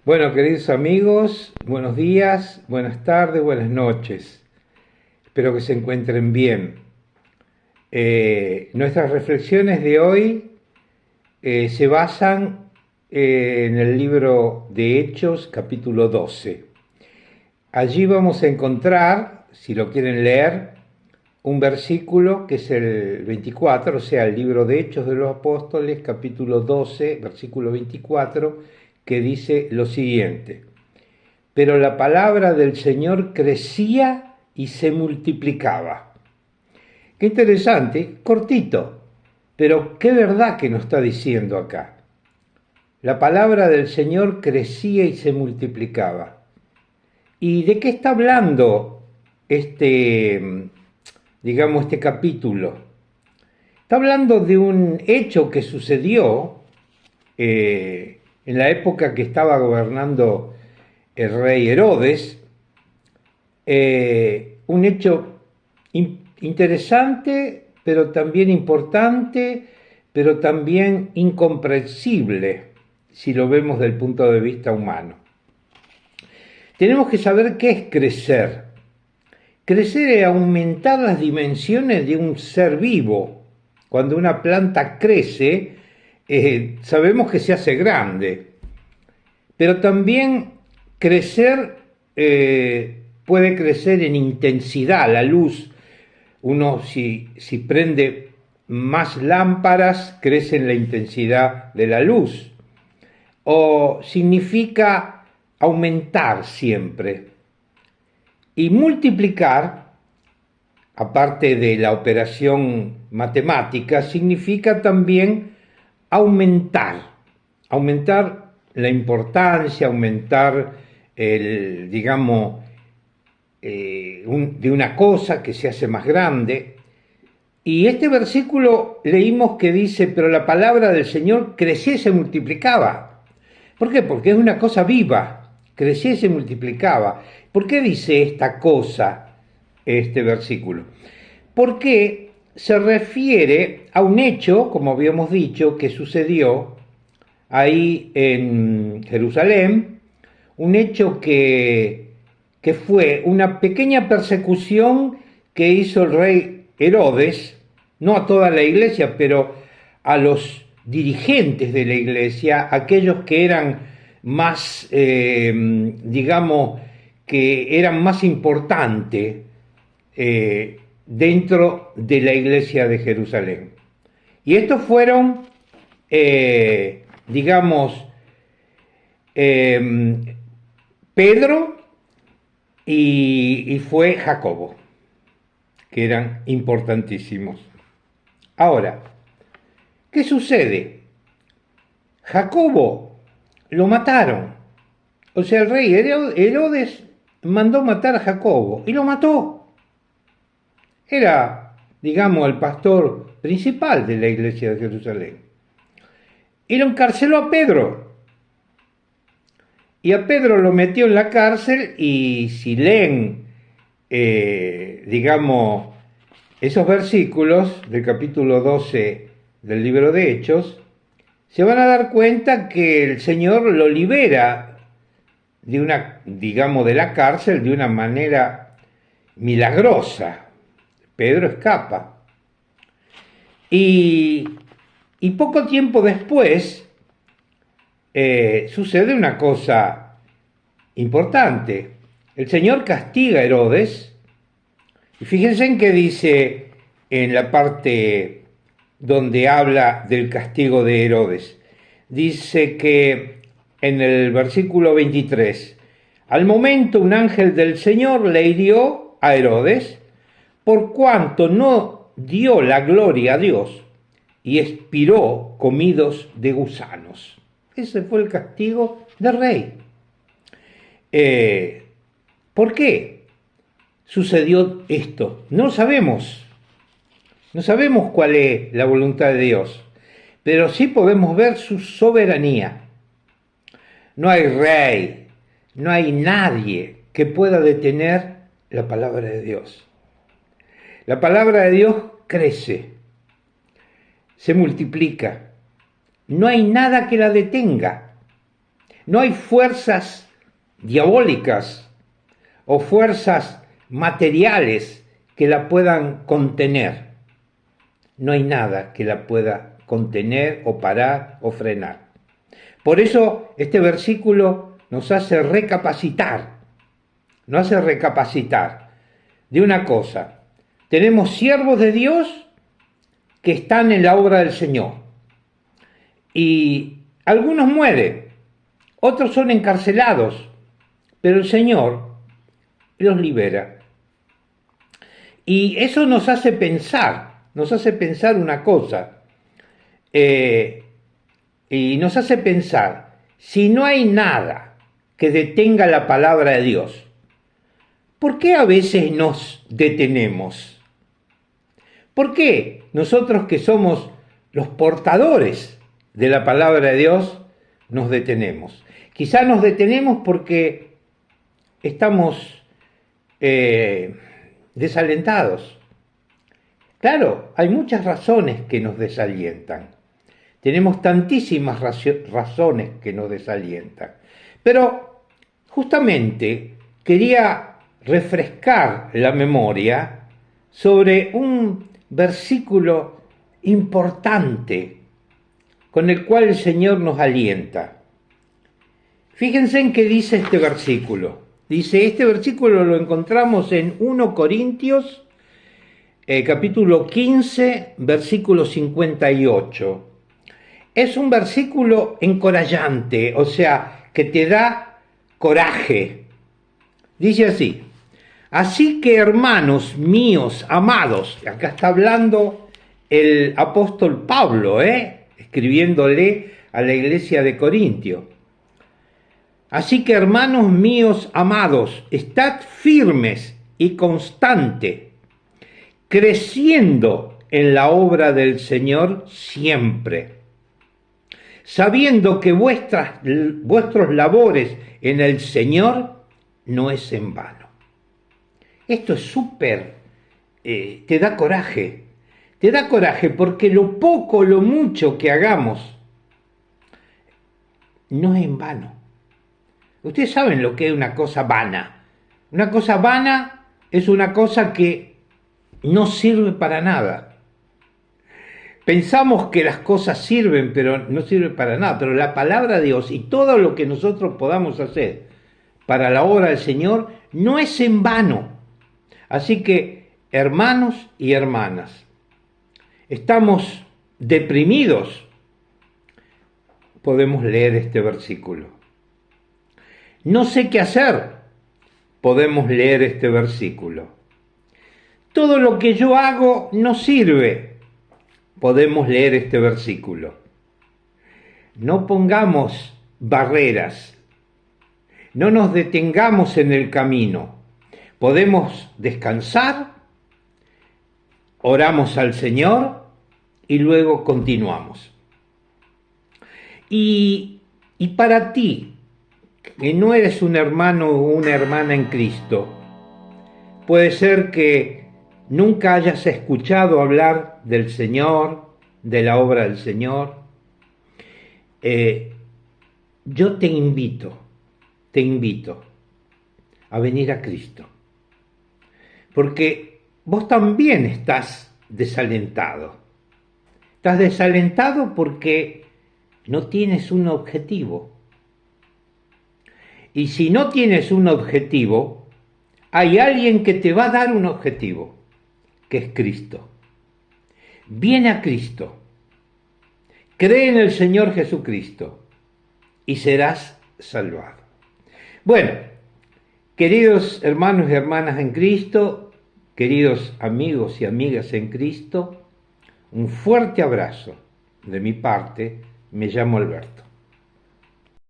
Bueno, queridos amigos, buenos días, buenas tardes, buenas noches. Espero que se encuentren bien. Nuestras reflexiones de hoy se basan en el libro de Hechos, capítulo 12. Allí vamos a encontrar, si lo quieren leer, un versículo que es el 24, o sea, el libro de Hechos de los Apóstoles, capítulo 12, versículo 24, que dice lo siguiente: pero la palabra del Señor crecía y se multiplicaba. Qué interesante, cortito, pero qué verdad que nos está diciendo acá. La palabra del Señor crecía y se multiplicaba. ¿Y de qué está hablando este capítulo? Está hablando de un hecho que sucedió en la época que estaba gobernando el rey Herodes, un hecho interesante, pero también importante, pero también incomprensible si lo vemos desde el punto de vista humano. Tenemos que saber qué es crecer. Crecer es aumentar las dimensiones de un ser vivo. Cuando una planta crece, sabemos que se hace grande, pero también crecer puede crecer en intensidad. La luz, uno si prende más lámparas, crece en la intensidad de la luz. O significa aumentar siempre. Y multiplicar, aparte de la operación matemática, significa también aumentar. Aumentar la importancia, aumentar digamos, de una cosa que se hace más grande. Y este versículo leímos que dice, pero la palabra del Señor crecía y se multiplicaba. ¿Por qué? Porque es una cosa viva, crecía y se multiplicaba. ¿Por qué dice esta cosa este versículo? Porque se refiere a un hecho, como habíamos dicho, que sucedió ahí en Jerusalén, un hecho que fue una pequeña persecución que hizo el rey Herodes, no a toda la iglesia, pero a los dirigentes de la iglesia, aquellos que eran más, digamos, que eran más importantes dentro de la iglesia de Jerusalén. Y estos fueron, digamos, Pedro y fue Jacobo, que eran importantísimos. Ahora, ¿qué sucede? Jacobo lo mataron. O sea, el rey Herodes mandó matar a Jacobo y lo mató. Era, digamos, el pastor principal de la iglesia de Jerusalén. Y lo encarceló a Pedro. Y a Pedro lo metió en la cárcel, y si leen, digamos, esos versículos del capítulo 12 del libro de Hechos, se van a dar cuenta que el Señor lo libera de una, digamos, de la cárcel de una manera milagrosa. Pedro escapa. Y, y poco tiempo después sucede una cosa importante. El Señor castiga a Herodes, y fíjense en qué dice en la parte donde habla del castigo de Herodes. Dice que en el versículo 23, al momento un ángel del Señor le hirió a Herodes, por cuanto no dio la gloria a Dios, y expiró comidos de gusanos. Ese fue el castigo del rey. ¿Por qué sucedió esto? No sabemos. No sabemos cuál es la voluntad de Dios, pero sí podemos ver su soberanía. No hay rey, no hay nadie que pueda detener la palabra de Dios. La palabra de Dios crece, se multiplica. No hay nada que la detenga. No hay fuerzas diabólicas o fuerzas materiales que la puedan contener. No hay nada que la pueda contener o parar o frenar. Por eso este versículo nos hace recapacitar de una cosa. Tenemos siervos de Dios que están en la obra del Señor. Y algunos mueren, otros son encarcelados, pero el Señor los libera. Y eso nos hace pensar una cosa. Y nos hace pensar, si no hay nada que detenga la palabra de Dios, ¿por qué a veces nos detenemos? ¿Por qué nosotros que somos los portadores de la palabra de Dios nos detenemos? Quizá nos detenemos porque estamos desalentados. Claro, hay muchas razones que nos desalientan. Tenemos tantísimas razones que nos desalientan. Pero justamente quería refrescar la memoria sobre un versículo importante con el cual el Señor nos alienta. Fíjense en qué dice este versículo. Este versículo lo encontramos en 1 Corintios, capítulo 15, versículo 58. Es un versículo encorajante, o sea, que te da coraje. Dice así: así que, hermanos míos, amados, acá está hablando el apóstol Pablo, escribiéndole a la iglesia de Corintio. Así que, hermanos míos, amados, estad firmes y constantes, creciendo en la obra del Señor siempre, sabiendo que vuestros labores en el Señor no es en vano. Esto es súper, te da coraje porque lo poco, lo mucho que hagamos no es en vano. Ustedes saben lo que es una cosa vana. Una cosa vana es una cosa que no sirve para nada. Pensamos que las cosas sirven, pero no sirven para nada. Pero la palabra de Dios y todo lo que nosotros podamos hacer para la obra del Señor no es en vano. Así que, hermanos y hermanas, estamos deprimidos, podemos leer este versículo. No sé qué hacer, podemos leer este versículo. Todo lo que yo hago no sirve, podemos leer este versículo. No pongamos barreras, no nos detengamos en el camino. Podemos descansar, oramos al Señor y luego continuamos. Y para ti, que no eres un hermano o una hermana en Cristo, puede ser que nunca hayas escuchado hablar del Señor, de la obra del Señor. Yo te invito a venir a Cristo, porque vos también estás desalentado. Estás desalentado porque no tienes un objetivo. Y si no tienes un objetivo, hay alguien que te va a dar un objetivo, que es Cristo. Viene a Cristo, cree en el Señor Jesucristo y serás salvado. Bueno, queridos hermanos y hermanas en Cristo, queridos amigos y amigas en Cristo, un fuerte abrazo de mi parte. Me llamo Alberto.